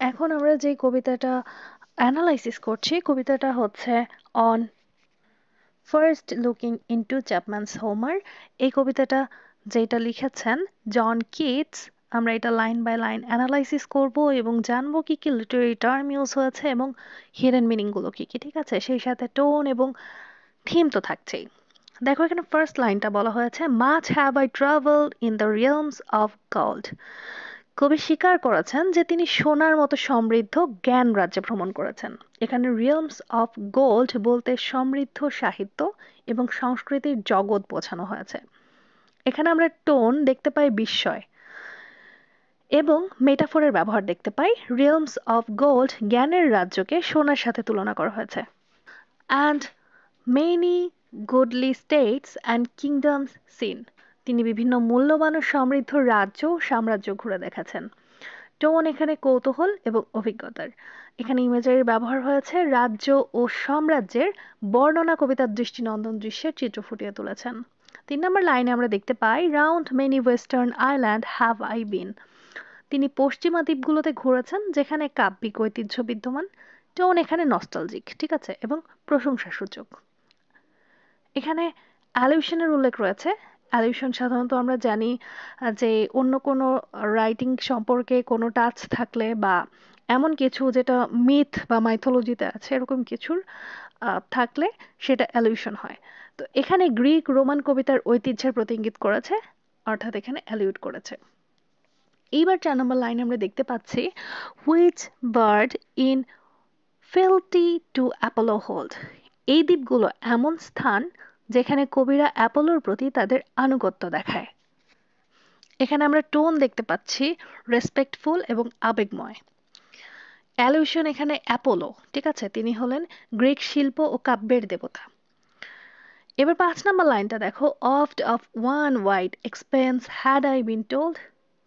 এখন আমরা যে কবিতাটা অ্যানালাইসিস করছি কবিতাটা হচ্ছে on first looking into Chapman's Homer. এই কবিতাটা যেটা লিখেছেন জন কিটস। আমরা এটা লাইন বাই লাইন অ্যানালাইসিস করব এবং জানবো কি কি লিটারেরি টার্ম ইউজ হয়েছে এবং হিডেন মিনিং গুলো কি কি, ঠিক আছে? সেই সাথে টোন এবং থিম তো থাকছেই। দেখো এখানে ফার্স্ট লাইনটা বলা হয়েছে, much have I travelled in the realms of gold. কবি স্বীকার করেছেন যে তিনি সোনার মতো সমৃদ্ধ জ্ঞান রাজ্যে ভ্রমণ করেছেন। এখানে রিয়লমস অফ গোল্ড বলতে সমৃদ্ধ সাহিত্য এবং সংস্কৃতির জগৎ বোঝানো হয়েছে। এখানে আমরা টোন দেখতে পাই বিস্ময় এবং মেটাফোরের ব্যবহার দেখতে পাই। রিয়লমস অফ গোল্ড জ্ঞানের রাজ্যকে সোনার সাথে তুলনা করা হয়েছে। And many goodly states and kingdoms seen. তিনি বিভিন্ন মূল্যবান ও সমৃদ্ধ রাজ্য ও সাম্রাজ্য ঘুরে দেখেছেন। টোন এখানে কৌতূহল এবং অভিজ্ঞতার। এখানে ইমেজারির ব্যবহার হয়েছে। রাজ্য ও সাম্রাজ্যের বর্ণনা কবিতার দৃষ্টিনন্দন দৃশ্যের চিত্র ফুটিয়ে তুলেছেন। 3 নম্বর লাইনে আমরা দেখতে পাই, round many western island have I been. তিনি পশ্চিমা দ্বীপগুলোতে ঘুরেছেন যেখানে কাব্যিক ঐতিহ্য বিদ্যমান। টোন এখানে নস্টালজিক, ঠিক আছে, এবং প্রশংসাসূচক। এখানে অ্যালিউশনের উল্লেখ রয়েছে। অ্যালিউশন সাধারণত আমরা জানি যে অন্য কোনো রাইটিং সম্পর্কে কোনো টাচ থাকলে বা এমন কিছু যেটা মিথ বা মাইথোলজিতে আছে এরকম কিছুর থাকলে সেটা অ্যালিউশন হয়। তো এখানে গ্রিক রোমান কবিতার ঐতিহ্যের প্রতি ইঙ্গিত করেছে, অর্থাৎ এখানে অ্যালিউড করেছে। এইবার 4 নম্বর লাইনে আমরা দেখতে পাচ্ছি, which bard in fealty to Apollo hold. এই দ্বীপগুলো এমন স্থান যেখানে কবিরা অ্যাপোলোর প্রতি তাদের আনুগত্য দেখায়। এখানে আমরা টোন দেখতে পাচ্ছি রেসপেক্টফুল এবং আবেগময়। অ্যালিউশন এখানে অ্যাপোলো, ঠিক আছে, তিনি হলেন গ্রিক শিল্প ও কাব্যের দেবতা। এবার 5 নম্বর লাইনটা দেখো, of one wide expense had I been told.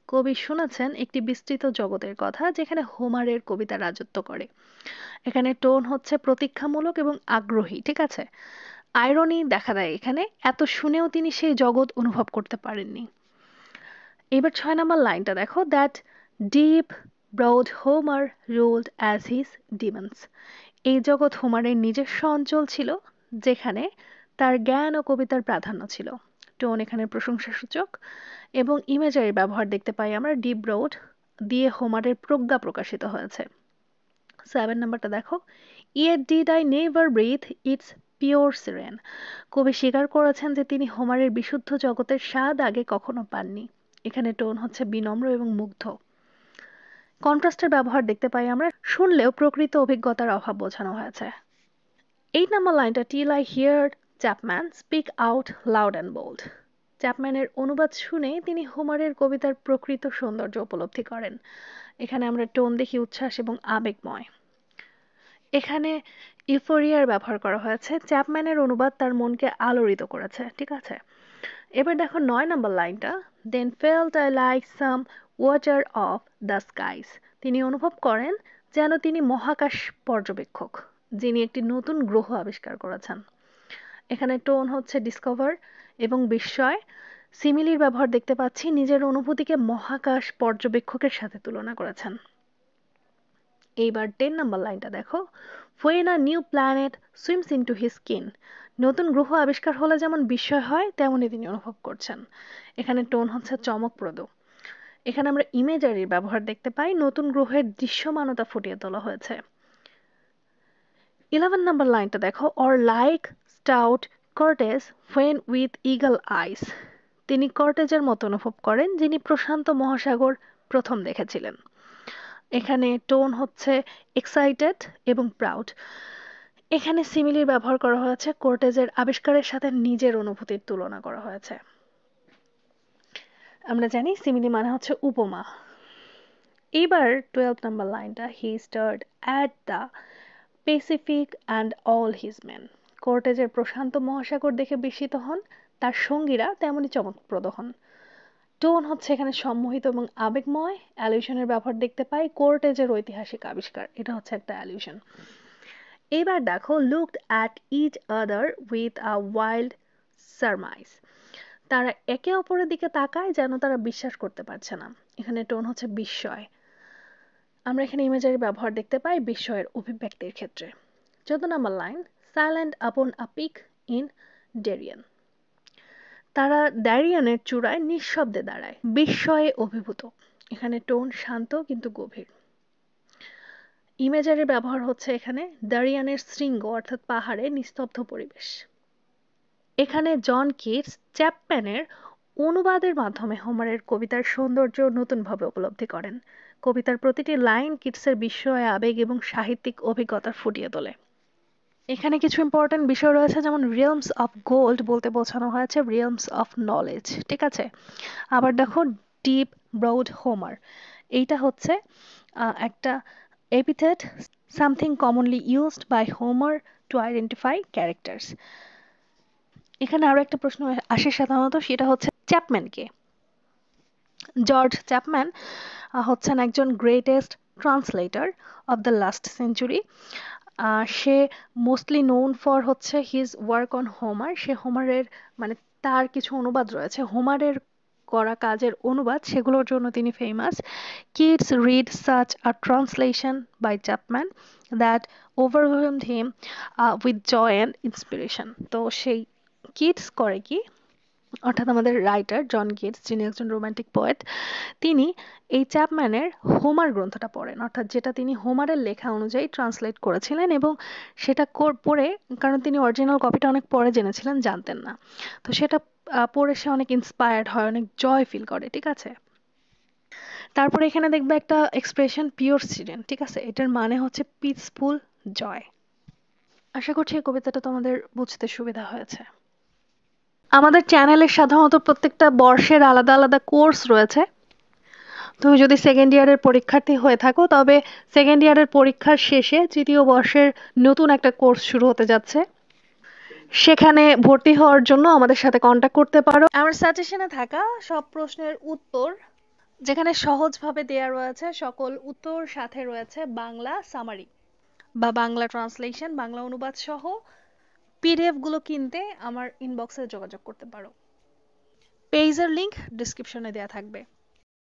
কবি শুনেছেন একটি বিস্তৃত জগতের কথা যেখানে হোমারের কবিতা রাজত্ব করে। এখানে টোন হচ্ছে প্রতীক্ষামূলক এবং আগ্রহী, ঠিক আছে। আইরনি দেখা দেয় এখানে, এত শুনেও তিনি সেই জগৎ অনুভব করতে পারেননি। এবার 6 নম্বর লাইনটা দেখো, that deep browed Homer ruled as his demesne. এই জগৎ হোমারের নিজস্ব অঞ্চল ছিল যেখানে তার জ্ঞান ও কবিতার প্রাধান্য ছিল। টোন এখানে প্রশংসাসূচক এবং ইমেজারির ব্যবহার দেখতে পাই আমরা। ডিপ ব্রড দিয়ে হোমারের প্রজ্ঞা প্রকাশিত হয়েছে। 7 নম্বরটা দেখো, yet did I never breathe its pure serene. কবি স্বীকার করেছেন যে তিনি হোমারের বিশুদ্ধ জগতের স্বাদ আগে কখনো পাননি। এখানে টোন হচ্ছে বিনম্র এবং মুগ্ধ। কন্ট্রাস্টের ব্যবহার দেখতে পাই আমরা, শুনলেও প্রকৃত অভিজ্ঞতার অভাব বোঝানো হয়েছে। 8 নম্বর লাইনটা, till I hear Chapman speak out loud and bold. চ্যাপম্যানের অনুবাদ শুনে তিনি হোমারের কবিতার প্রকৃত সৌন্দর্য উপলব্ধি করেন। এখানে আমরা টোন দেখি উচ্ছ্বাস এবং আবেগময়। এখানে ইউফোরিয়ার ব্যবহার করা হয়েছে। চ্যাপম্যানের অনুবাদ তার মনকে আলোড়িত করেছে, ঠিক আছে। এবার দেখো 9 নম্বর লাইনটা, then felt I like some watcher of the skies. তিনি অনুভব করেন যেন তিনি মহাকাশ পর্যবেক্ষক যিনি একটি নতুন গ্রহ আবিষ্কার করেছেন। এখানে টোন হচ্ছে ডিসকভার এবং বিস্ময়। সিমিলির ব্যবহার দেখতে পাচ্ছি, নিজের অনুভূতিকে মহাকাশ পর্যবেক্ষকের সাথে তুলনা করেছেন। এইবার 10 নম্বর লাইনটা দেখো, when a new planet swims into his skin। নতুন গ্রহ আবিষ্কার হলে যেমন বিস্ময় হয় তেমনই তিনি অনুভব করছেন। এখানে টোন হচ্ছে চমকপ্রদ। এখানে আমরা ইমেজারির ব্যবহার দেখতে পাই, নতুন গ্রহের দৃশ্যমানতা ফুটিয়ে তোলা হয়েছে। 11 নম্বর লাইনটা দেখো, or like stout Cortez when with eagle eyes। তিনি কর্টেজের মতো অনুভব করেন যিনি প্রশান্ত মহাসাগর প্রথম দেখেছিলেন। এখানে টোন হচ্ছে এক্সাইটেড এবং প্রাউড। এখানে সিমিলির ব্যবহার করা হয়েছে, কোর্টেজের আবিষ্কারের সাথে নিজের অনুভূতির তুলনা করা হয়েছে। আমরা জানি সিমিলি মানে হচ্ছে উপমা। এবার 12 নম্বর লাইনটা, he stared at the Pacific and all his men. কোর্টেজের প্রশান্ত মহাসাগর দেখে বিস্মিত হন, তার সঙ্গীরা তেমনি চমকপ্রদ হন। টোন হচ্ছে এখানে সম্মোহিত এবং আবেগময়। অ্যালিউশনের ব্যবহার দেখতে পাই, কোর্টেজের ঐতিহাসিক আবিষ্কার, এটা হচ্ছে একটা অ্যালিউশন। এবার দেখো, looked at each other with a wild surmise. তারা একে অপরের দিকে তাকায় যেন তারা বিশ্বাস করতে পারছে না। এখানে টোন হচ্ছে বিস্ময়। আমরা এখানে ইমেজারি ব্যবহার দেখতে পাই বিস্ময়ের অভিব্যক্তির ক্ষেত্রে। 14 নম্বর লাইন, সাইলেন্ট আপন আ পিক ইন ডেরিয়ান। তারা ড্যারিয়ানের চূড়ায় নিঃশব্দে দাঁড়ায়, বিস্ময়ে অভিভূত। এখানে টোন শান্ত কিন্তু গভীর। ইমেজারির ব্যবহার হচ্ছে এখানে ড্যারিয়ানের শৃঙ্গ অর্থাৎ পাহাড়ে নিস্তব্ধ পরিবেশ। এখানে জন কিটস চ্যাপম্যানের অনুবাদের মাধ্যমে হোমারের কবিতার সৌন্দর্য নতুনভাবে উপলব্ধি করেন। কবিতার প্রতিটি লাইন কিটসের বিস্ময়, আবেগ এবং সাহিত্যিক অভিজ্ঞতা ফুটিয়ে তোলে। এখানে কিছু ইম্পর্টেন্ট বিষয় রয়েছে, যেমন রিয়েলমস অফ গোল্ড বলতে বোঝানো হয়েছে রিয়েলমস অফ নলেজ, ঠিক আছে। আবার দেখো ডিপ ব্রড হোমার, এইটা হচ্ছে একটা epithet, something commonly used by Homer to identify characters. এখানে আরো একটা প্রশ্ন আসে সাধারণত, সেটা হচ্ছে চ্যাপম্যানকে। জর্জ চ্যাপম্যান হচ্ছেন একজন greatest translator of the last century. Say mostly known for হচ্ছে হিজ ওয়ার্ক অন হোমার। সে হোমারের মানে তার কিছু অনুবাদ রয়েছে, হোমারের করা কাজের অনুবাদ, সেগুলোর জন্য তিনি famous. Keats read such a translation by Chapman that overwhelmed him with joy and inspiration. তো সেই কিডস করে কি, অর্থাৎ আমাদের রাইটার জন কিটস, যিনি একজন রোমান্টিক পোয়েট, তিনি এই চ্যাপম্যানের হোমার গ্রন্থটা পড়েন, অর্থাৎ যেটা তিনি হোমারের লেখা অনুযায়ী ট্রান্সলেট করেছিলেন, এবং সেটা পড়ে, কারণ তিনি অরিজিনাল কপিটা অনেক পরে জেনেছিলেন, জানতেন না, তো সেটা পড়ে সে অনেক ইন্সপায়ার্ড হয়, অনেক জয় ফিল করে, ঠিক আছে। তারপরে এখানে দেখবে একটা এক্সপ্রেশন পিওর সিডেন, ঠিক আছে, এটার মানে হচ্ছে পিসফুল জয়। আশা করছি এই কবিতাটা তোমাদের বুঝতে সুবিধা হয়েছে। আমাদের চ্যানেলে সাধারণত প্রত্যেকটা বর্ষের আলাদা আলাদা কোর্স রয়েছে। তুমি যদি সেকেন্ড ইয়ারের পরীক্ষার্থী হয়ে থাকো, তবে সেকেন্ড ইয়ারের পরীক্ষার শেষে তৃতীয় বর্ষের নতুন একটা কোর্স শুরু হতে যাচ্ছে। সেখানে ভর্তি হওয়ার জন্য আমাদের সাথে কন্ট্যাক্ট করতে পারো। আমার সাজেশনে থাকা সব প্রশ্নের উত্তর, যেখানে সহজভাবে দেয়া রয়েছে, সকল উত্তর সাথে রয়েছে বাংলা সামারি বা বাংলা ট্রান্সলেশন, বাংলা অনুবাদ সহ পিডিএফ গুলো কিনতে আমার ইনবক্সে যোগাযোগ করতে পারো। পেজের লিংক ডিসক্রিপশনে দেওয়া থাকবে।